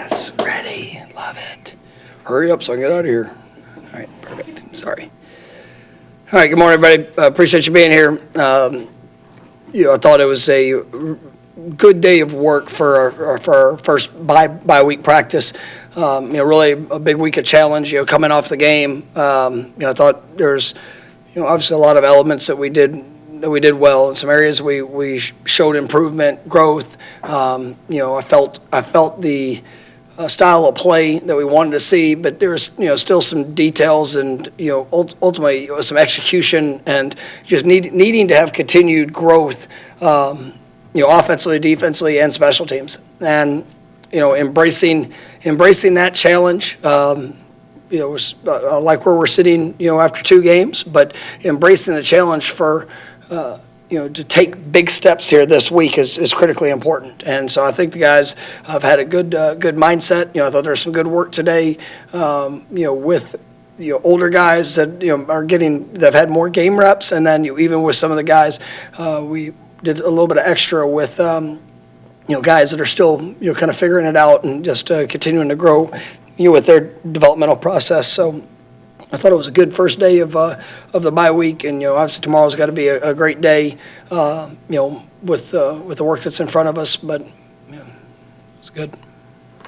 Yes, ready. Love it. Hurry up so I can get out of here. All right, perfect. Sorry. All right, good morning, everybody. Appreciate you being here. I thought it was a good day of work for our first bye-week practice. Really a big week of challenge, coming off the game. I thought there's, obviously a lot of elements that we did well. In some areas we showed improvement, growth. I felt the style of play that we wanted to see, but there's still some details and ultimately some execution and just needing to have continued growth, offensively, defensively, and special teams, and embracing that challenge. Like where we're sitting, after 2 games, but embracing the challenge for. To take big steps here this week is critically important. And so I think the guys have had a good mindset. I thought there was some good work today, with older guys that that have had more game reps, and then even with some of the guys, we did a little bit of extra with guys that are still kind of figuring it out and just continuing to grow with their developmental process. So I thought it was a good first day of the bye week, and obviously tomorrow's got to be a great day, with the work that's in front of us. But it's good.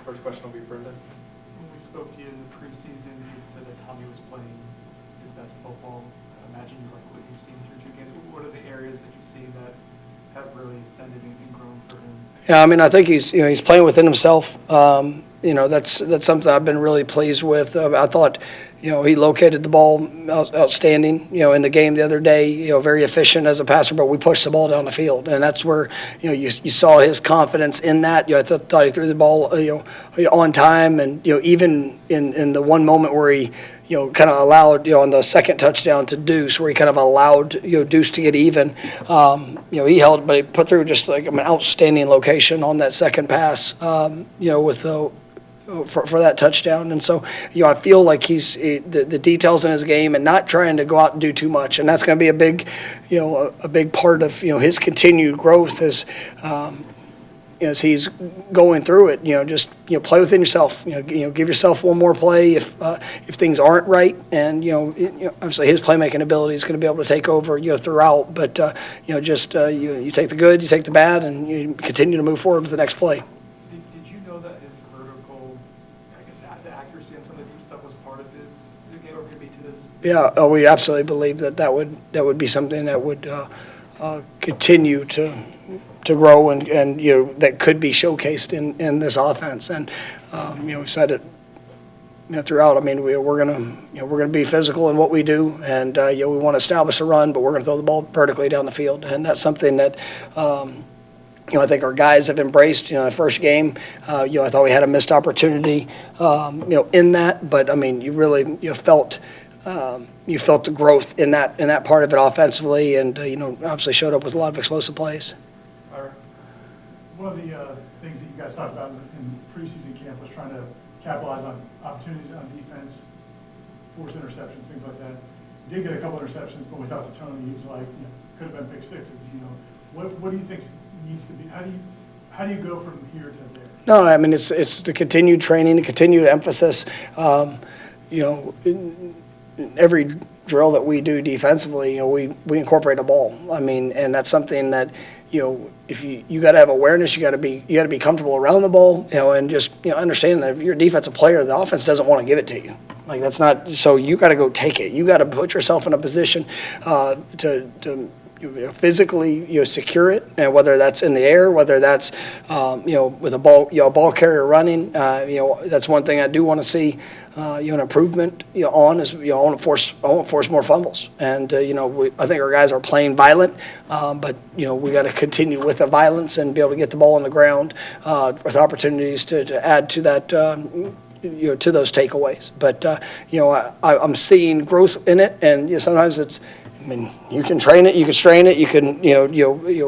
First question will be Brendan. When we spoke to you in the preseason, you said that Tommy was playing his best football. I imagine you like what you've seen through 2 games. What are the areas that you see that have really ascended and grown for him? Yeah, I think he's playing within himself. That's something I've been really pleased with. I thought. He located the ball outstanding, in the game the other day, very efficient as a passer, but we pushed the ball down the field. And that's where, you saw his confidence in that. I thought he threw the ball, on time. And, even in the one moment where he, kind of allowed, on the second touchdown to Deuce, where he kind of allowed, Deuce to get even. He held, but he put through just like an outstanding location on that second pass, with the, for that touchdown. And so, I feel like he's the details in his game and not trying to go out and do too much. And that's going to be a big part of, his continued growth as he's going through it. Just, play within yourself, give yourself one more play if things aren't right. And, obviously his playmaking ability is going to be able to take over, throughout. But, you take the good, you take the bad, and you continue to move forward with the next play. Did you know that his vertical, the accuracy on some of the deep stuff was part of his game, or could be to this? Yeah, we absolutely believe that would be something that would continue to grow and that could be showcased in this offense. And we've said it throughout. We're gonna be physical in what we do, and we want to establish a run, but we're gonna throw the ball vertically down the field, and that's something that. I think our guys have embraced. The first game, I thought we had a missed opportunity, in that. But you really felt the growth in that part of it offensively, and obviously showed up with a lot of explosive plays. One of the things that you guys talked about in preseason camp was trying to capitalize on opportunities on defense, force interceptions, things like that. You did get a couple interceptions, but we talked to Tony. He was like, could have been pick sixes. What do you think needs to be? How do you go from here to there? No, it's the continued training, the continued emphasis. In every drill that we do defensively, we incorporate a ball. And that's something that if you got to have awareness, you got to be comfortable around the ball, and just understand that if you're a defensive player, the offense doesn't want to give it to you. Like that's not so. You got to go take it. You got to put yourself in a position to physically secure it, and whether that's in the air, whether that's with a ball carrier running. That's one thing I do want to see an improvement on is I want to force more fumbles, and I think our guys are playing violent, but we got to continue with the violence and be able to get the ball on the ground with opportunities to add to that. To those takeaways, but I'm seeing growth in it, and sometimes it's. You can train it, you can strain it, you can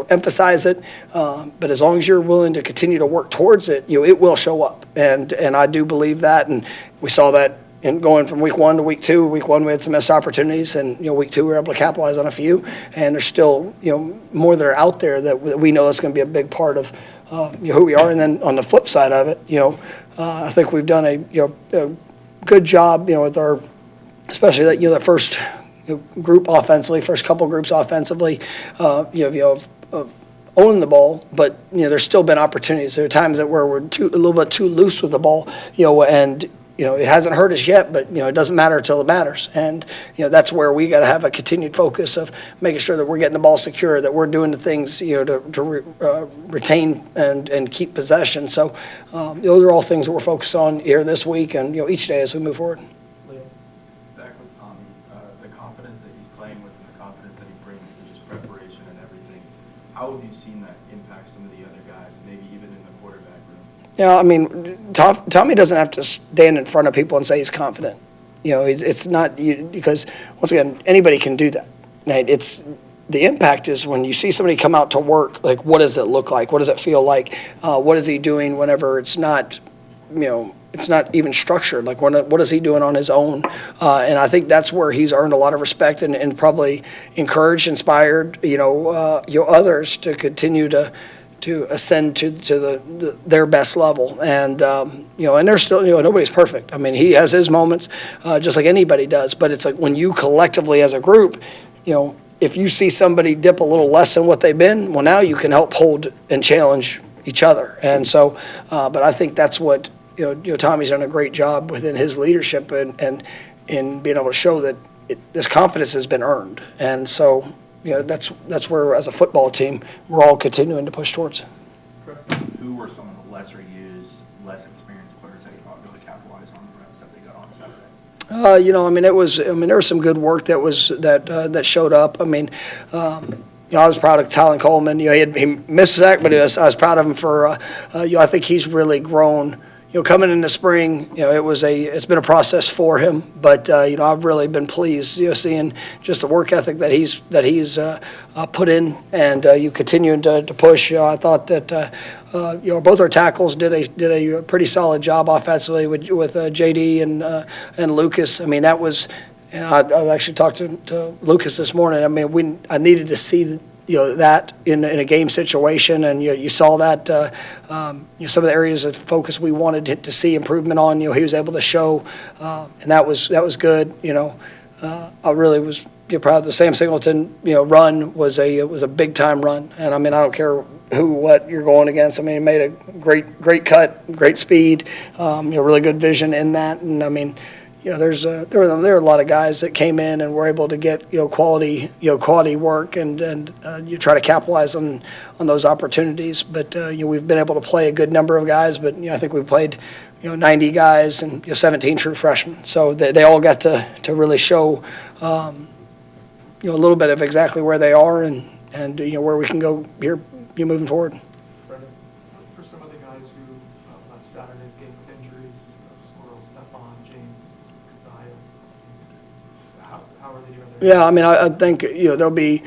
emphasize it, but as long as you're willing to continue to work towards it, it will show up, and I do believe that, and we saw that in going from week 1 to week 2. Week 1 we had some missed opportunities, and week 2 we were able to capitalize on a few, and there's still more that are out there that we know is going to be a big part of who we are. And then on the flip side of it, I think we've done a good job, with our, especially that, the first group offensively, first couple groups offensively, of owning the ball, but there's still been opportunities. There are times that where we're a little bit too loose with the ball, and it hasn't hurt us yet, but it doesn't matter until it matters. And that's where we got to have a continued focus of making sure that we're getting the ball secure, that we're doing the things to retain and keep possession. So those are all things that we're focused on here this week and each day as we move forward. Back with Tommy, the confidence that he's playing with and the confidence that he brings to just preparation and everything. How have you seen that impact some of the other guys, maybe even in the quarterback room? Yeah, I mean, Tommy doesn't have to stand in front of people and say he's confident. It's not because once again, anybody can do that. Right? The impact is when you see somebody come out to work. Like, what does it look like? What does it feel like? What is he doing whenever it's not, it's not even structured? Like, what is he doing on his own? And I think that's where he's earned a lot of respect and probably encouraged, inspired, others to continue to ascend to their best level. And, and there's still, nobody's perfect. I mean, he has his moments just like anybody does. But it's like when you collectively as a group, if you see somebody dip a little less than what they've been, well, now you can help hold and challenge each other. And so, but I think that's what, Tommy's done a great job within his leadership and in being able to show that this confidence has been earned. And so, that's where, as a football team, we're all continuing to push towards. Who were some of the lesser used, less experienced players that you thought really capitalized on the reps that they got on Saturday? There was some good work that showed up. I mean, I was proud of Tylen Coleman. He missed a sack, but I was proud of him for. I think he's really grown. Coming in the spring, it's been a process for him, but I've really been pleased, seeing just the work ethic that he's put in, and you continuing to push. I thought that both our tackles did a pretty solid job offensively with JD and Lucas. I mean, that was. And I actually talked to Lucas this morning. I mean, I needed to see that in a game situation, and you saw that some of the areas of focus we wanted to see improvement on. He was able to show, and that was good. I really was proud of the Sam Singleton run was a big time run, and I mean I don't care what you're going against. I mean he made a great cut, great speed, really good vision in that, and I mean. There were a lot of guys that came in and were able to get quality work and you try to capitalize on those opportunities. But we've been able to play a good number of guys. But I think we played 90 guys and 17 true freshmen. So they all got to really show a little bit of exactly where they are and where we can go here moving forward. Brendan, for some of the guys who left Saturday's game with injuries, Squirrel, Stephon, James. How are they doing there? Yeah, I mean, I think there'll be.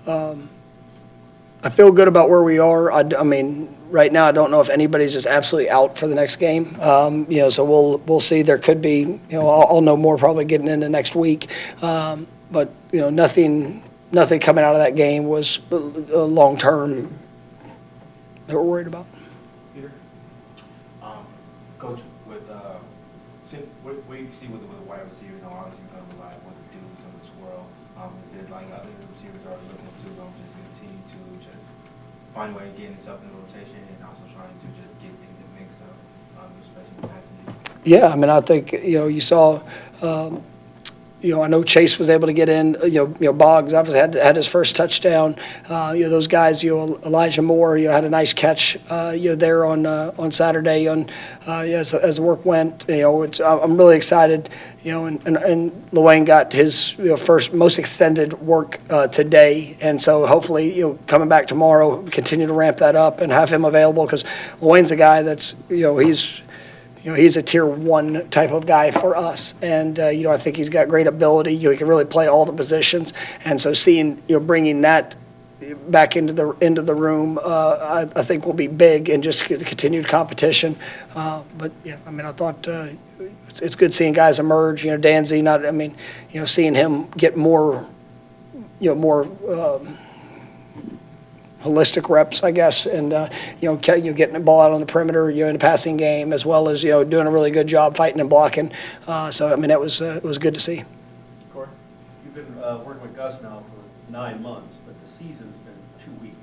I feel good about where we are. I mean, right now I don't know if anybody's just absolutely out for the next game. So we'll see. There could be. I'll know more probably getting into next week. But nothing coming out of that game was long term that we're worried about. Peter, Coach, what do you see with the wide receivers? Obviously, you're going to rely on the dudes in this world. Is there like other receivers are looking to just continue to just find a way of getting himself in the rotation and also trying to just get in the mix of especially the passing game? Yeah, I mean, I think you saw. I know Chase was able to get in. Boggs obviously had his first touchdown. Those guys. Elijah Moore. Had a nice catch. There on Saturday. As the work went. I'm really excited. And Luane got his first most extended work today, and so hopefully coming back tomorrow, continue to ramp that up and have him available because Luane's a guy that's he's a tier 1 type of guy for us, and I think he's got great ability. He can really play all the positions, and so seeing bringing that back into the room, I think will be big and just the continued competition. But yeah, I mean, I thought it's good seeing guys emerge. Danzy, seeing him get more holistic reps, I guess, and you getting the ball out on the perimeter, in the passing game, as well as doing a really good job fighting and blocking. So I mean, it was good to see. Corey, you've been working with Gus now for 9 months, but the season's been 2 weeks.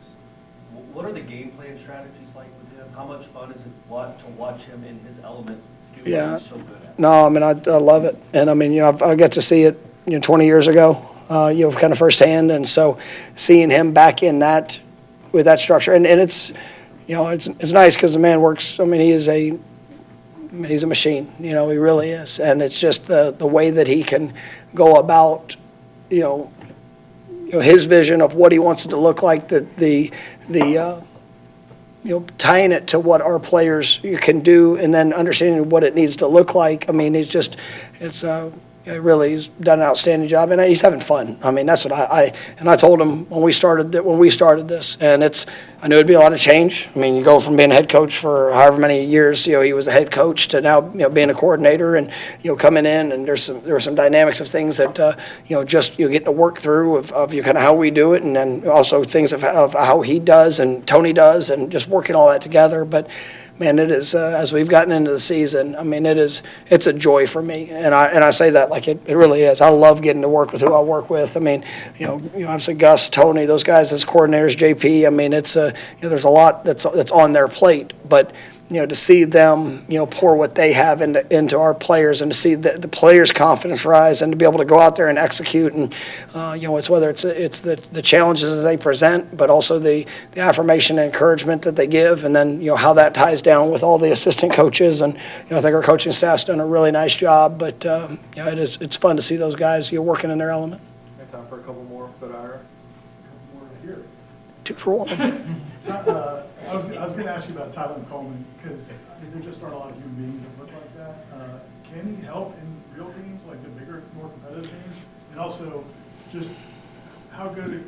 What are the game plan strategies like with him? How much fun is it to watch him in his element do what he's so good at? No, I mean, I love it. And I mean, I got to see it, 20 years ago, kind of firsthand. And so seeing him back in that, with that structure, and it's, it's nice because the man works, I mean, he's a machine, he really is. And it's just the way that he can go about, his vision of what he wants it to look like, tying it to what our players can do, and then understanding what it needs to look like. I mean, he's done an outstanding job, and he's having fun. I mean, that's what I told him when we started this, and I knew it'd be a lot of change. I mean, you go from being a head coach for however many years, he was a head coach, to now, being a coordinator, and, coming in, and there were some dynamics of things that, just, getting to work through of kind of how we do it, and then also things of how he does and Tony does, and just working all that together. But man, it is, as we've gotten into the season, I mean, it's a joy for me. And I say that like it really is. I love getting to work with who I work with. I mean, obviously Gus, Tony, those guys as coordinators, JP, I mean, it's there's a lot that's on their plate. But, to see them, pour what they have into our players, and to see the players' confidence rise, and to be able to go out there and execute, and it's whether it's the challenges that they present, but also the affirmation and encouragement that they give, and then how that ties down with all the assistant coaches, and I think our coaching staff's done a really nice job. But it's fun to see those guys working in their element. We have time for a couple more, but Ira. More here. 2 for 1. I was going to ask you about Tyler Coleman, because there just aren't a lot of human beings that look like that. Can he help in real teams, like the bigger, more competitive teams? And also, just how good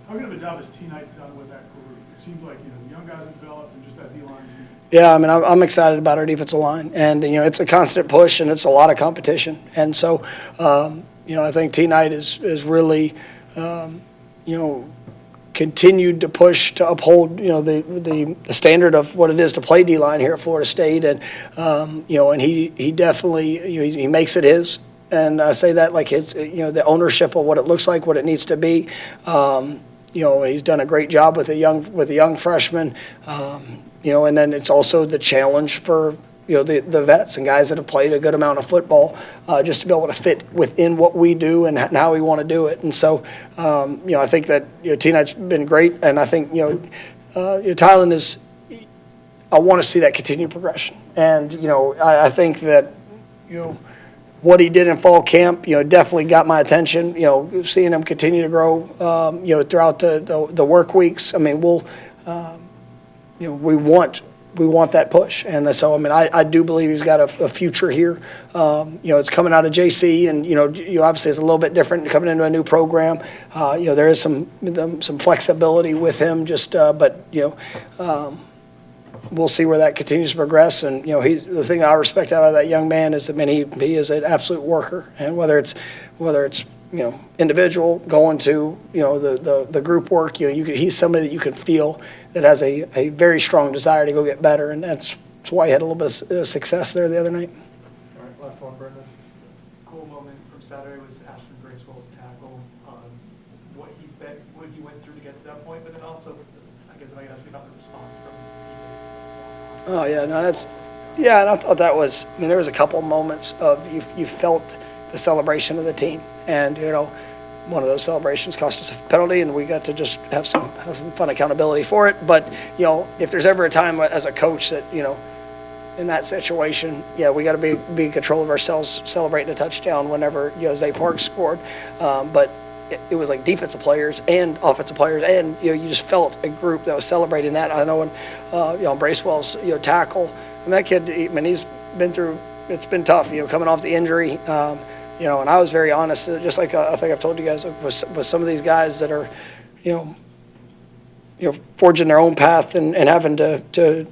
of a job has T. Knight done with that group? It seems like the young guys have developed, and just that D-line season. Yeah, I mean, I'm excited about our defensive line, and it's a constant push, and it's a lot of competition. And so, I think T. Knight is really, continued to push to uphold, the standard of what it is to play D-line here at Florida State, and and he definitely he makes it his, and I say that like it's the ownership of what it looks like, what it needs to be. He's done a great job with a young freshman, and then it's also the challenge for the vets and guys that have played a good amount of football, just to be able to fit within what we do and how we want to do it. And so, I think that T. Knight's been great, and I think Tylen is. I want to see that continued progression, and I think that what he did in fall camp, definitely got my attention. Seeing him continue to grow, throughout the work weeks. I mean, we want that push, and so I mean, I do believe he's got a future here. It's coming out of JC, and obviously it's a little bit different coming into a new program. There is some flexibility with him, but we'll see where that continues to progress. And the thing I respect out of that young man is, I mean, he is an absolute worker, and whether it's individual going to the group work, he's somebody that you can feel that has a very strong desire to go get better, and that's why he had a little bit of success there the other night. All right, last one, Brendan. Cool moment from Saturday was Ashton Bracewell's tackle, what he went through to get to that point, but then also, I guess if I could ask you about the response from Oh yeah, no, and I thought that was. I mean, there was a couple moments of you felt the celebration of the team, and one of those celebrations cost us a penalty, and we got to just have some fun accountability for it. But if there's ever a time as a coach that in that situation, we got to be in control of ourselves, celebrating a touchdown whenever Zay Parks scored. But it was like defensive players and offensive players, and you just felt a group that was celebrating that. I know when Bracewell's tackle, and that kid, I mean, he's been through. It's been tough, coming off the injury. And I was very honest, just like I think I've told you guys, with some of these guys that are, forging their own path and having to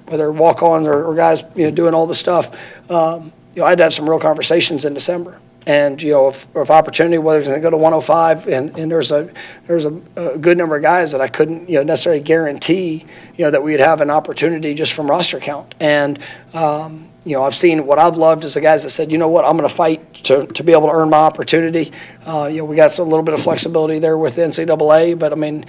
whether walk-ons or guys, doing all the stuff. I had to have some real conversations in December. And, if opportunity, whether it's going to go to 105, and there's a good number of guys that I couldn't, necessarily guarantee, that we'd have an opportunity just from roster count. And, I've seen what I've loved is the guys that said, you know what, I'm going to fight to be able to earn my opportunity. We got a little bit of flexibility there with the NCAA, but I mean,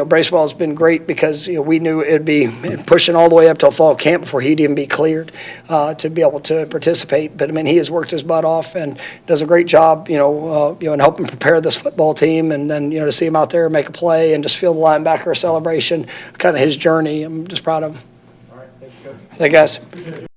baseball has been great because, we knew it'd be pushing all the way up till fall camp before he'd even be cleared to be able to participate. But I mean, he has worked his butt off and does a great job, in helping prepare this football team. And then, to see him out there make a play and just feel the linebacker celebration, kind of his journey, I'm just proud of him. All right, thank you, Coach. Thank you, guys.